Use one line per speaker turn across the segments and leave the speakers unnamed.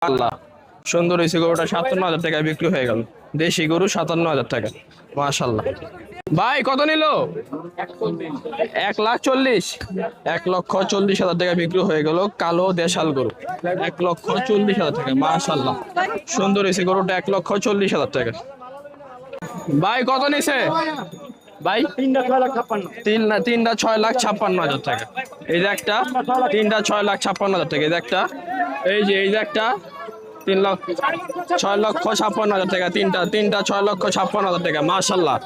আল্লাহ সুন্দর হয়েছে গরুটা ৫৭,০০০ টাকায় বিক্রি হয়ে গেল। দেশি গরু ৫৭,০০০ টাকা, মাশাল্লাহ। ভাই কত নিল? ১,৪০,০০০। ১,৪০,০০০ টাকা বিক্রি হয়ে গেল কালো দেশাল গরু। ১,৪০,০০০ টাকা, মাশাল্লাহ সুন্দর হয়েছে গরুটা। ১,৪০,০০০ টাকা। ভাই কত নিছে ভাই? তিনটা ৬,৫৬,০০০ টাকা। এই যে একটা, তিনটা ৬,৫৬,০০০ টাকা। এই যে একটা, এই যে একটা ৬,৫৬,০০০ টাকা। তিনটা ৬,৫৬,০০০ টাকা, মাশাল্লাহ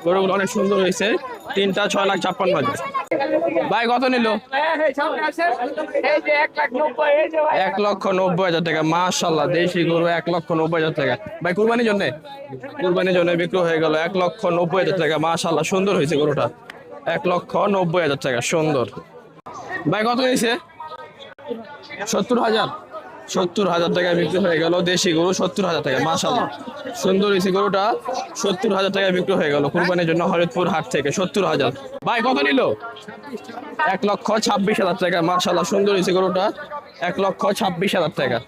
গরুগুলো অনেক সুন্দর হয়েছে। তিনটা ৬,৫৬,০০০। ভাই কত নিল? ১,৯০,০০০ টাকা, মাশাল্লাহ দেশি গরু ১,৯০,০০০ টাকা। ভাই কুরবানির জন্য বিক্রি হয়ে গেল ১,৯০,০০০ টাকা, মাশাল্লাহ সুন্দর হয়েছে গরুটা। ১,৯০,০০০ টাকা, সুন্দর। ভাই কত নিয়েছে? ৭০,০০০। ৭০,০০০ টাকা বিক্রি হয়ে গেল দেশি গরু। ৭০,০০০ টাকা, মাশাল্লাহ সুন্দর হয়েছে গরুটা। ৭০,০০০ টাকা বিক্রি হয়ে গেল কুরবানির জন্য হরিদপুর হাট থেকে। ৭০,০০০। ভাই কত নিল? ১,২৬,০০০ টাকা, মাশাল্লাহ সুন্দর হয়েছে গরুটা। ১,২৬,০০০ টাকা।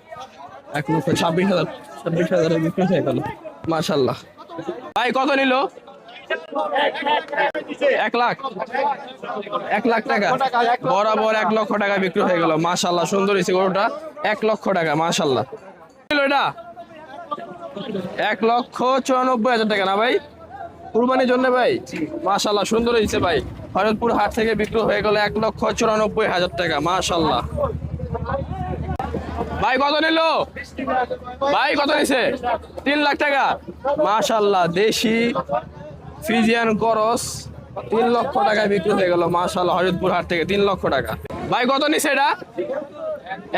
১,২৬,০০০ বিক্রি হয়ে গেল, মাশাল্লাহ। ভাই কত নিল? ১,০০,০০০। ১,০০,০০০ টাকা, বরাবর ১,০০,০০০ টাকা বিক্রি হয়ে গেল, মাশাল্লাহ সুন্দর হয়েছে গরুটা। ১,০০,০০০ টাকা, মাশাল্লাহ। এটা ১,৯৪,০০০ টাকা না ভাই কুরবানির জন্য ভাই? মাশাল্লাহ সুন্দর হয়েছে ভাই। হরিদপুর হাট থেকে বিক্রি হয়ে গেল ১,৯৪,০০০ টাকা, মাশাল্লাহ। ভাই কত নিল? ভাই কত নিছে? ৩,০০,০০০ টাকা, মাশাল্লাহ দেশি ফিজিয়ান করস ৩,০০,০০০ টাকায় বিক্রি হয়ে গেল, মাশাল্লাহ হরিদপুর হাট থেকে ৩,০০,০০০ টাকা। ভাই কত নিছে এটা?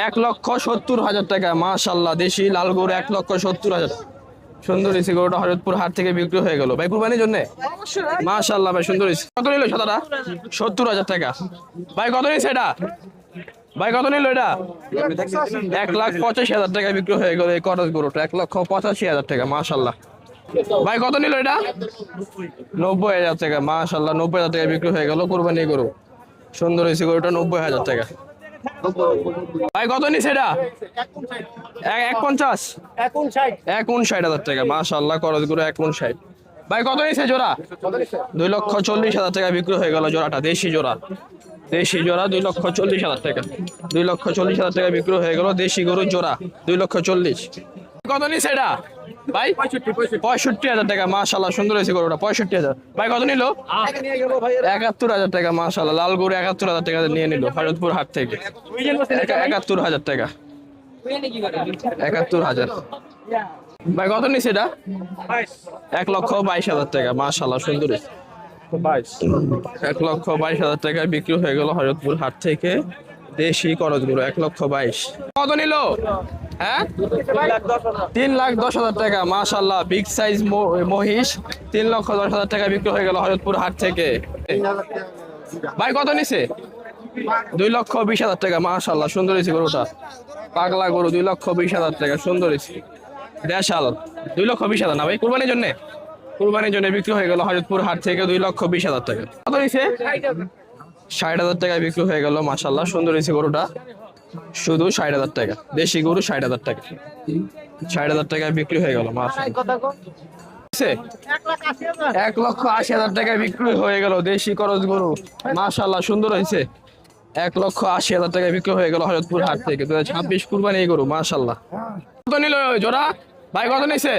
১,৭০,০০০ টাকা, মাশাল্লাহ দেশি লাল গরু ১,৭০,০০০। সুন্দর হয়েছে গরুটা, হরিদপুর হাট থেকে বিক্রি হয়ে গেল ভাই কুরবানির জন্য, মাশাল্লাহ ভাই সুন্দর হয়েছে। কত নিল সাদাটা? ৭০,০০০ টাকা। ভাই কত নিছে এটা? ভাই কত নিল এটা? ১,৮৫,০০০ টাকায় বিক্রি হয়ে গেল এই করস গরুটা। ১,৮৫,০০০ টাকা, মাশাল্লাহ। ভাই কত নিল এটা? ৯০,০০০ টাকা, মাশাল্লাহ ৯০,০০০ টাকায় বিক্রি হয়ে গেল কুরবানি গরু। সুন্দর হয়েছে গরুটা, ৯০,০০০ টাকা। ভাই কত নিছে এটা? ১,৫০,০০০। ১,৫৯,০০০ টাকা, মাশাল্লাহ করস গরু ১,৫৯,০০০। ভাই কত নিছে জোড়া? ২,৪০,০০০ টাকা বিক্রি হয়ে গেল জোড়াটা, দেশি জোড়া। দেশি জোড়া ২,৪০,০০০ টাকা। ২,৪০,০০০ টাকা বিক্রি হয়ে গেল দেশি গরুর জোড়া ২,৪০,০০০। কত নিছে এটা ভাই? ৬৫,০০০ টাকা, মাশাল্লাহ সুন্দর হয়েছে গরুটা। ৬৫,০০০। ভাই কত নিল? ৭১,০০০ টাকা, মাশাল্লাহ লাল গরু ৭১,০০০ টাকা নিয়ে নিল হরিদপুর হাট থেকে। ৭১,০০০ টাকা, ৭১,০০০। ভাই কত নিছে এটা? ১,২২,০০০ টাকা, মাশাল্লাহ সুন্দর হয়েছে। ১,২২,০০০ টাকায় বিক্রি হয়ে গেল হরিদপুর হাট থেকে দেশি করজ গরু ১,২২,০০০। কত নিল? হ্যাঁ ৩,১০,০০০ টাকা, মাশাল্লাহ বিগ সাইজ মহিষ ৩,১০,০০০ টাকা বিক্রি হয়ে গেল হরিদপুর হাট থেকে। ভাই কত নিছে? ২,২০,০০০ টাকা, মাশাল্লাহ সুন্দর হয়েছে গরুটা। পাগলা গরু ২,২০,০০০ টাকা, সুন্দর হয়েছে দেশাল। ২,২০,০০০ না ভাই কুরবানির জন্য? কুরবানির জন্য বিক্রি হয়ে গেল হরিদপুর হাট থেকে ২,২০,০০০ টাকা। কত নিছে? ৬০,০০০ টাকায় বিক্রি হয়ে গেল, মাশাল্লাহ সুন্দর হয়েছে গরুটা। শুধু ৬০,০০০ টাকা, দেশি গরু ৬০,০০০ টাকা। ৬০,০০০ টাকায় বিক্রি হয়ে গেল, মাশাল্লাহ। ১,৮০,০০০ টাকায় বিক্রি হয়ে গেল দেশি করজ গরু, মাশাল্লাহ সুন্দর হয়েছে। ১,৮০,০০০ টাকায় বিক্রি হয়ে গেল হরিদপুর হাট থেকে ২০২৬ কুরবানি গরু, মাশাল্লাহ। কত নিল জোড়া? ভাই কত নিছে?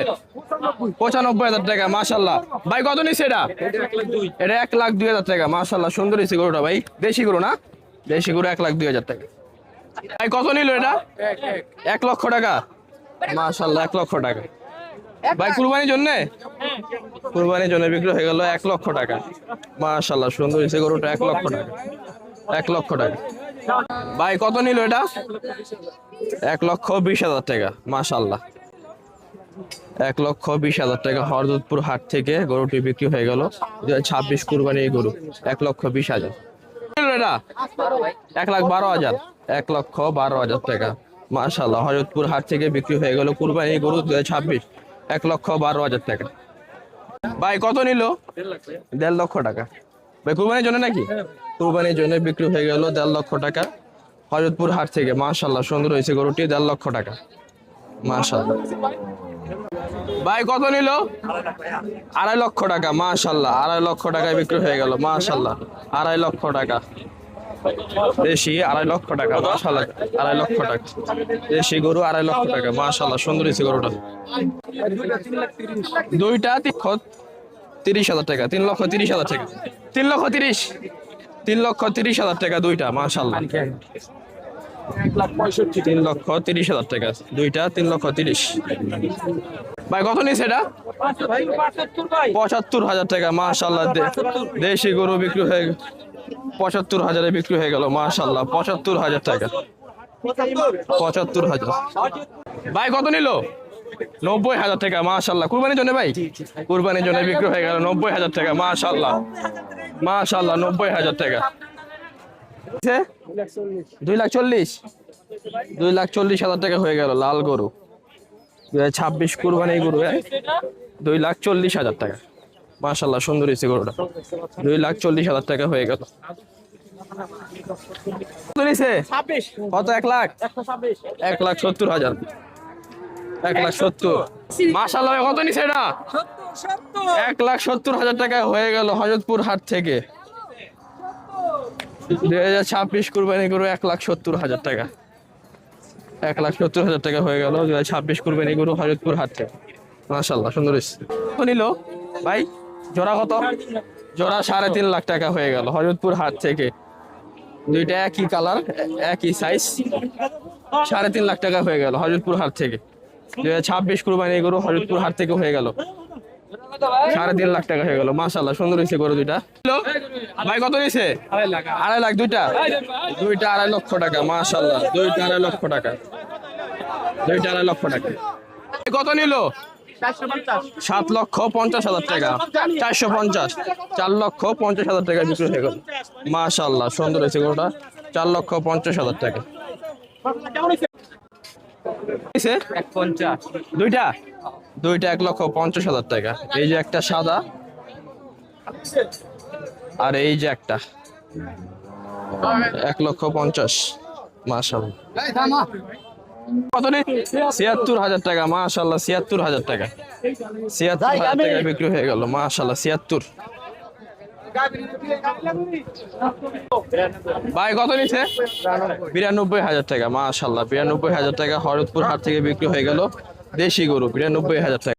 ৯৫,০০০ টাকা, মাশাল্লাহ। ভাই কত নিছে এটা? এটা ১,০২,০০০ টাকা, মাশাল্লাহ সুন্দর হয়েছে গরুটা ভাই। দেশি গরু না? দেশি গরু ১,২,০০০ টাকা। ভাই কত নিল এটা? ১,০০,০০০ টাকা, মাশাল্লাহ ১,০০,০০০ টাকা। ভাই কুরবানির জন্য? কুরবানির জন্য বিক্রি হয়ে গেল ১,০০,০০০ টাকা, মাশাল্লাহ সুন্দর হয়েছে গরুটা। ১,০০,০০০ টাকা, ১,০০,০০০ টাকা। ভাই কত নিল এটা? ১,২০,০০০ টাকা, মাশাল্লাহ ১,২০,০০০ টাকা হরদপুর হাট থেকে গরুটি বিক্রি হয়ে গেল ২০২৬ কুরবানি গরু ১,২০,০০০। এটা ১,১২,০০০। ১,১২,০০০ টাকা, মাশাল্লাহ হরিদপুর হাট থেকে বিক্রি হয়ে গেল কুরবানি গরু ২০২৬ ১,১২,০০০ টাকা। ভাই কত নিল? ১,৫ লক্ষ টাকা। ভাই কুরবানির জন্য নাকি? কুরবানির জন্য বিক্রি হয়ে গেল ১,৫ লক্ষ টাকা হরিদপুর হাট থেকে, মাশাল্লাহ সুন্দর হয়েছে গরুটি। ১,৫ লক্ষ টাকা, মাশাআল্লাহ। ভাই কত নিল? 2.5 লক্ষ টাকা। মাশাআল্লাহ, 2.5 লক্ষ টাকায় বিক্রি হয়ে গেল। মাশাআল্লাহ, 2.5 লক্ষ টাকা দেশি, 2.5 লক্ষ টাকা। মাশাআল্লাহ, 2.5 লক্ষ টাকা দেশি গরু, 2.5 লক্ষ টাকা। মাশাআল্লাহ, সুন্দর হয়েছে গরুটা। দুইটা 30,000 টাকা, 3,30,000 টাকা, 3,30,000, 3,30,000 টাকা দুইটা। মাশাআল্লাহ, 3,30,000 টাকা দুইটা, 3,30,000। ভাই কত নিচ্ছে এটা? 75,000 টাকা। মাশাআল্লাহ, দেশি গরু বিক্রি হয়ে 75,000-এ বিক্রি হয়ে গেল। মাশাআল্লাহ, 75,000 টাকা, 75,000। ভাই কত নিল? 90,000 টাকা। মাশাআল্লাহ, কুরবানির জন্য ভাই, কুরবানির জন্য বিক্রি হয়ে গেল 90,000 টাকা। মাশাআল্লাহ, মাশাআল্লাহ, 90,000 টাকা। 2,40,000, 2,40,000 টাকা হয়ে গেল লাল গরু। 2026 কুরবানি গরু, 2,40,000 টাকা। মাশাআল্লাহ, সুন্দর হয়েছে গরুটা। 2,40,000 টাকা হয়ে গেল। কত নিছে? কত? 1 লাখ, 1,70,000, 1,70,000। মাশাআল্লাহ, কত নিছে এটা? 1,70,000 টাকা হয়ে গেল হযরতপুর হাট থেকে। 2026 কুরবানি গরু, 1,70,000 টাকা, 1,70,000 টাকা হয়ে গেল 2026 কুরবানি গরু হযরতপুর হাট থেকে। মাশাআল্লাহ, সুন্দর হয়েছে। কত নিল ভাই? জোড়া কত? জোড়া 3.5 লাখ টাকা হয়ে গেল হযরতপুর হাট থেকে। দুইটা একই কালার, একই সাইজ, 3.5 লাখ টাকা হয়ে গেল হযরতপুর হাট থেকে। 2026 কুরবানি গরু হযরতপুর হাট থেকে হয়ে গেল 3.5 লাখ টাকা হয়ে গেল। মাশাআল্লাহ, সুন্দর হয়েছে গরু দুইটা। ভাই কত নিছে? 2.5 লাখ দুইটা, দুইটা 2.5 লক্ষ টাকা। মাশাআল্লাহ, দুইটা 2.5 লক্ষ টাকা, দুইটা 2.5 লক্ষ টাকা। কত নিল? 7,50,000 টাকা, 450, 4,50,000 টাকা বিক্রি হয়ে গেল। মাশাআল্লাহ, সুন্দর হয়েছে গরুটা, 4,50,000 টাকা। দুইটা, দুইটা 1,50,000 টাকা। এই যে একটা সাদা, আর এই যে একটা 1,50,000। মাশাআল্লাহ, কত নেই? 76,000 টাকা। মাশাআল্লাহ, 76,000 টাকা, 76,000 টাকা বিক্রি হয়ে গেল। মাশাআল্লাহ, 76। ভাই কত নিচ্ছে? 92,000 টাকা। মাশাআল্লাহ, 92,000 টাকা হযরতপুর হাট থেকে বিক্রি হয়ে গেল দেশি গরু, 92,000 টাকা।